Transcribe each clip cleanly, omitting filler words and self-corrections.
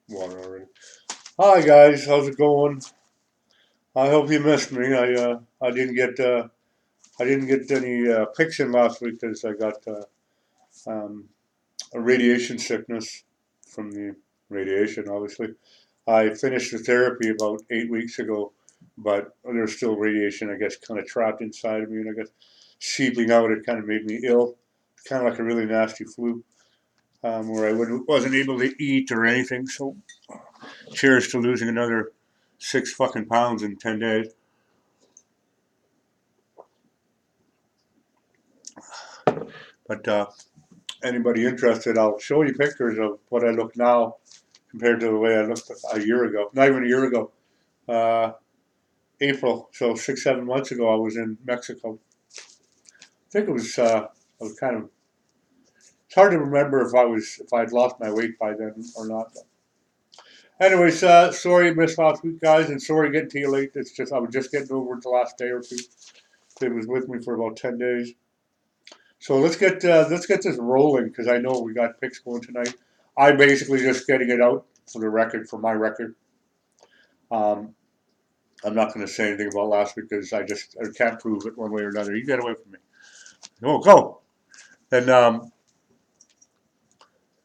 Water already. Hi guys, how's it going? I hope you missed me. I didn't get any picks in last week because I got um, a radiation sickness from the radiation. Obviously, I finished the therapy about 8 weeks ago, but there's still radiation. I guess kind of trapped inside of me, and I guess seeping out. It kind of made me ill, kind of like a really nasty flu, where wasn't able to eat or anything. So cheers to losing another 6 fucking pounds in 10 days. But anybody interested, I'll show you pictures of what I look now compared to the way I looked a year ago. Not even a year ago. Uh, April, so 6, 7 months ago, I was in Mexico. I think it was. I was kind of. It's hard to remember if I'd lost my weight by then or not. Anyways, sorry I missed last week, guys, and sorry getting to you late. It's just I was just getting over it the last day or two. It was with me for about 10 days. So let's get this rolling because I know we got picks going tonight. I'm basically just getting it out for the record, for my record. Um, I'm not going to say anything about last week because I can't prove it one way or another. You get away from me. Oh, go. Then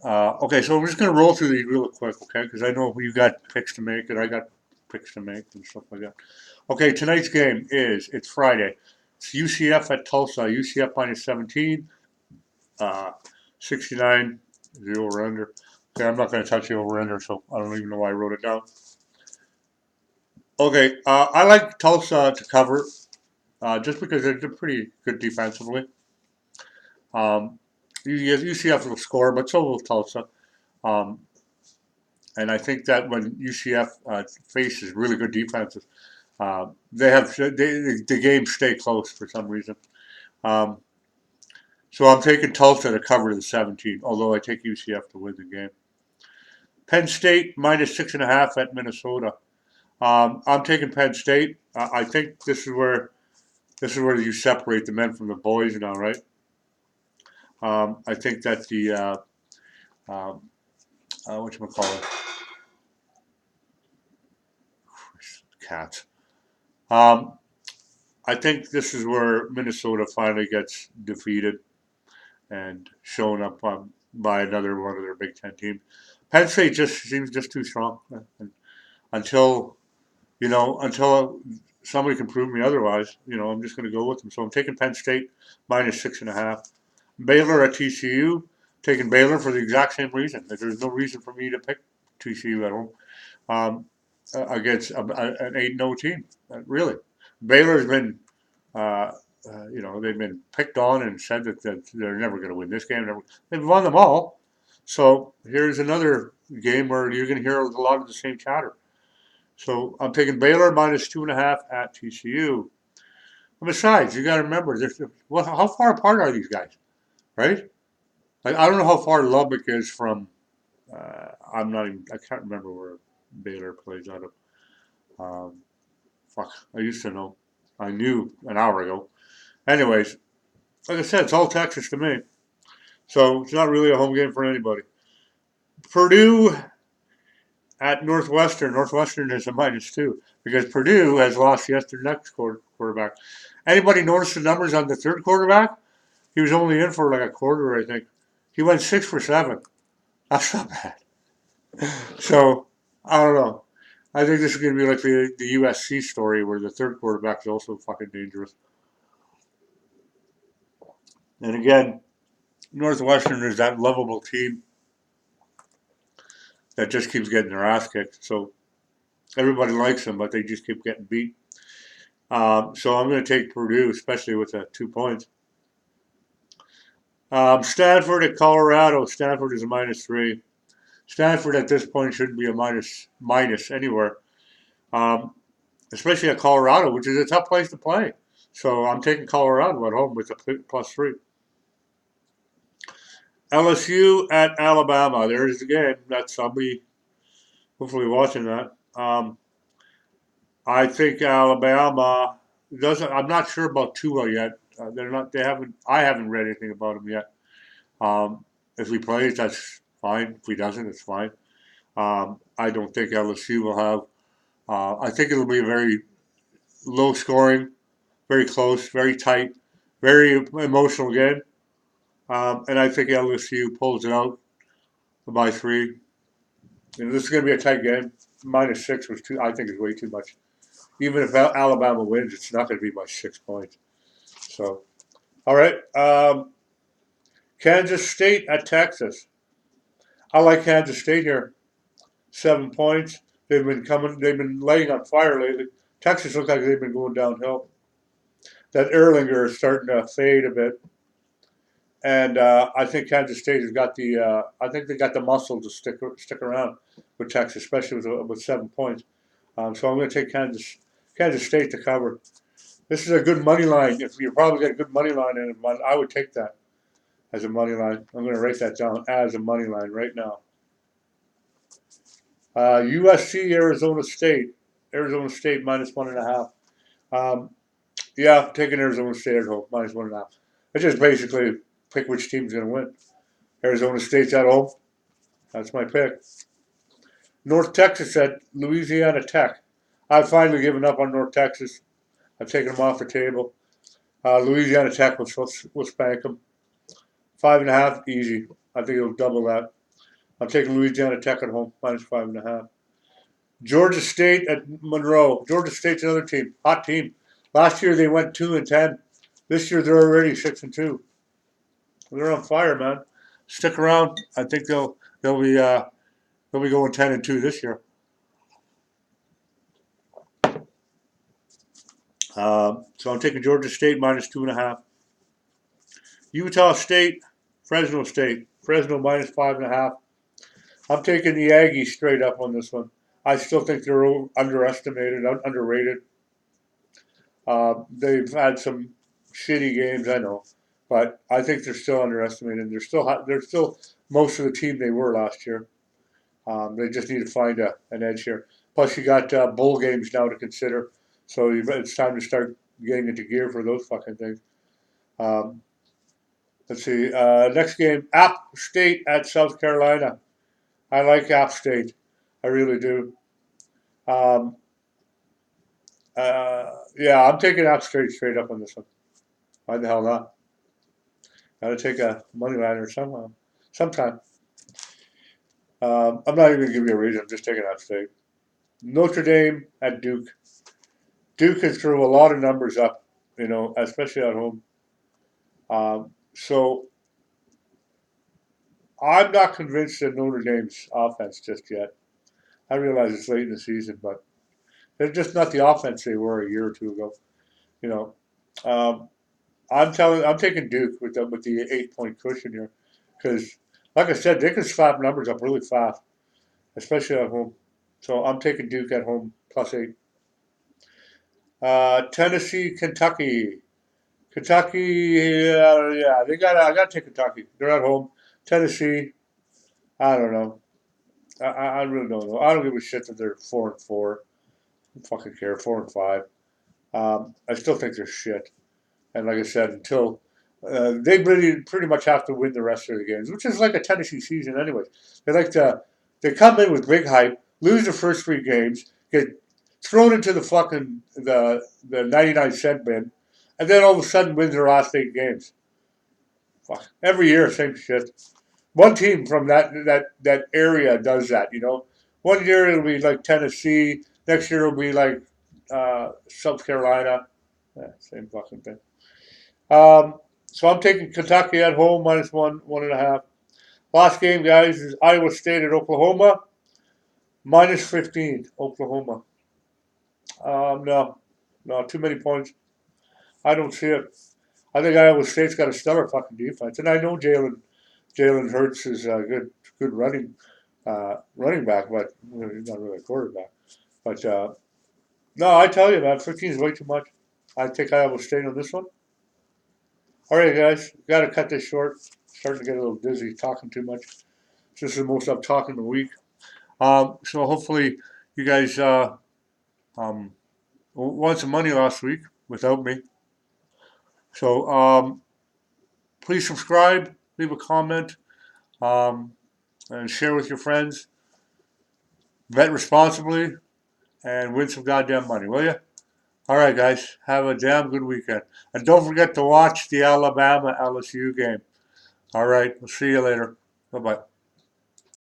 okay, so we're just going to roll through these real quick, okay? Because I know you got picks to make and I got picks to make and stuff like that. Okay, tonight's game it's Friday. It's UCF at Tulsa. UCF minus 17. 69, the over under. Okay, I'm not going to touch the over under, so I don't even know why I wrote it down. Okay, I like Tulsa to cover just because they're pretty good defensively. UCF will score, but so will Tulsa. Um, and I think that when UCF faces really good defenses, the games stay close for some reason. Um, so I'm taking Tulsa to cover the 17, although I take UCF to win the game. Penn State minus 6.5 at Minnesota. I'm taking Penn State. I think this is where you separate the men from the boys now, right? I think that the um, whatchamacallit, cats. Um, I think this is where Minnesota finally gets defeated and shown up by another one of their Big Ten teams. Penn State just seems just too strong, and until until somebody can prove me otherwise, I'm just going to go with them. So I'm taking Penn State minus 6.5. Baylor at TCU, taking Baylor for the exact same reason. There's no reason for me to pick TCU at home against an 8-0 team. Really, Baylor's been, uh, they've been picked on and said that they're never going to win this game. They've won them all. So here's another game where you're going to hear a lot of the same chatter. So I'm taking Baylor minus 2.5 at TCU. And besides, you got to remember, how far apart are these guys, right? Like I don't know how far Lubbock is from. I'm not even. I can't remember where Baylor plays out of. Um, fuck, I used to know. I knew an hour ago. Anyways, like I said, it's all Texas to me. So it's not really a home game for anybody. Purdue at Northwestern. Northwestern is a -2 because Purdue has lost their next quarterback. Anybody notice the numbers on the third quarterback? He was only in for like a quarter, I think. He went 6 for 7. That's not bad. So I don't know. I think this is going to be like the USC story where the third quarterback is also fucking dangerous. And again, Northwestern is that lovable team that just keeps getting their ass kicked. So everybody likes them, but they just keep getting beat. So I'm going to take Purdue, especially with 2 points. Stanford at Colorado. Stanford is a -3. Stanford at this point shouldn't be a minus anywhere, especially at Colorado, which is a tough place to play. So I'm taking Colorado at home with a +3. LSU at Alabama. There's the game. I'll be hopefully watching that. I think Alabama doesn't. I'm not sure about Tua yet. They're not. They haven't. I haven't read anything about him yet. If he plays, that's fine. If he doesn't, it's fine. I don't think LSU will have. I think it'll be a very low scoring, very close, very tight, very emotional game. And I think LSU pulls it out by 3. This is going to be a tight game. -6 was too. I think is way too much. Even if Alabama wins, it's not going to be by 6 points. So, all right. Kansas State at Texas. I like Kansas State here. 7 points. They've been coming. They've been laying on fire lately. Texas looks like they've been going downhill. That Erlinger is starting to fade a bit, and I think Kansas State has got the. I think they got the muscle to stick around with Texas, especially with 7 points. So I'm going to take Kansas State to cover. This is a good money line. If you probably get a good money line in it, I would take that as a money line. I'm going to write that down as a money line right now. USC Arizona State. Arizona State -1.5. Yeah, taking Arizona State at home -1.5. It's just basically pick which team's going to win. Arizona State's at home. That's my pick. North Texas at Louisiana Tech. I've finally given up on North Texas. I've taken them off the table. Louisiana Tech will spank them. 5.5, easy. I think it'll double that. I'm taking Louisiana Tech at home, -5.5. Georgia State at Monroe. Georgia State's another team, hot team. Last year they went 2-10. This year they're already 6-2. They're on fire, man. Stick around. I think they'll be going 10-2 this year. So I'm taking Georgia State -2.5. Utah State, Fresno State. Fresno -5.5. I'm taking the Aggies straight up on this one. I still think they're underestimated, underrated. They've had some shitty games, I know, but I think they're still underestimated. They're still most of the team they were last year. They just need to find an edge here. Plus, you got bowl games now to consider, so it's time to start getting into gear for those fucking things. Let's see. Next game, App State at South Carolina. I like App State. I really do. Um, yeah, I'm taking App State straight up on this one. Why the hell not? Got to take a money line or sometime. I'm not even going to give you a reason. I'm just taking App State. Notre Dame at Duke. Duke has threw a lot of numbers up, especially at home. So I'm not convinced that Notre Dame's offense just yet. I realize it's late in the season, but they're just not the offense they were a year or two ago. You know, um, I'm taking Duke with the 8 point cushion here, because, like I said, they can slap numbers up really fast, especially at home. So I'm taking Duke at home +8. Tennessee, Kentucky. Kentucky, yeah, I got to take Kentucky. They're at home. Tennessee, I don't know. I really don't know. I don't give a shit that they're 4-4. I don't fucking care. 4-5. I still think they're shit. And like I said, until they really pretty much have to win the rest of the games, which is like a Tennessee season, anyways. They come in with big hype, lose the first 3 games, get thrown into the 99-cent bin, and then all of a sudden wins their last 8 games. Fuck. Every year, same shit. One team from that area does that. One year it'll be like Tennessee. Next year it'll be like South Carolina. Yeah, same fucking thing. So I'm taking Kentucky at home -1.5. Last game, guys, is Iowa State at Oklahoma -15. Oklahoma. No, no, too many points. I don't see it. I think Iowa State's got a stellar fucking defense, and I know Jalen Hurts is a good running back, but he's not really a quarterback. But no, I tell you, man, 15 is way too much. I take Iowa State on this one. All right, guys, got to cut this short. Starting to get a little dizzy talking too much. This is the most I've talked in a week. So hopefully you guys um, won some money last week without me. So please subscribe, leave a comment, and share with your friends. Bet responsibly and win some goddamn money, will you? All right, guys. Have a damn good weekend. And don't forget to watch the Alabama LSU game. All right. We'll see you later. Bye-bye.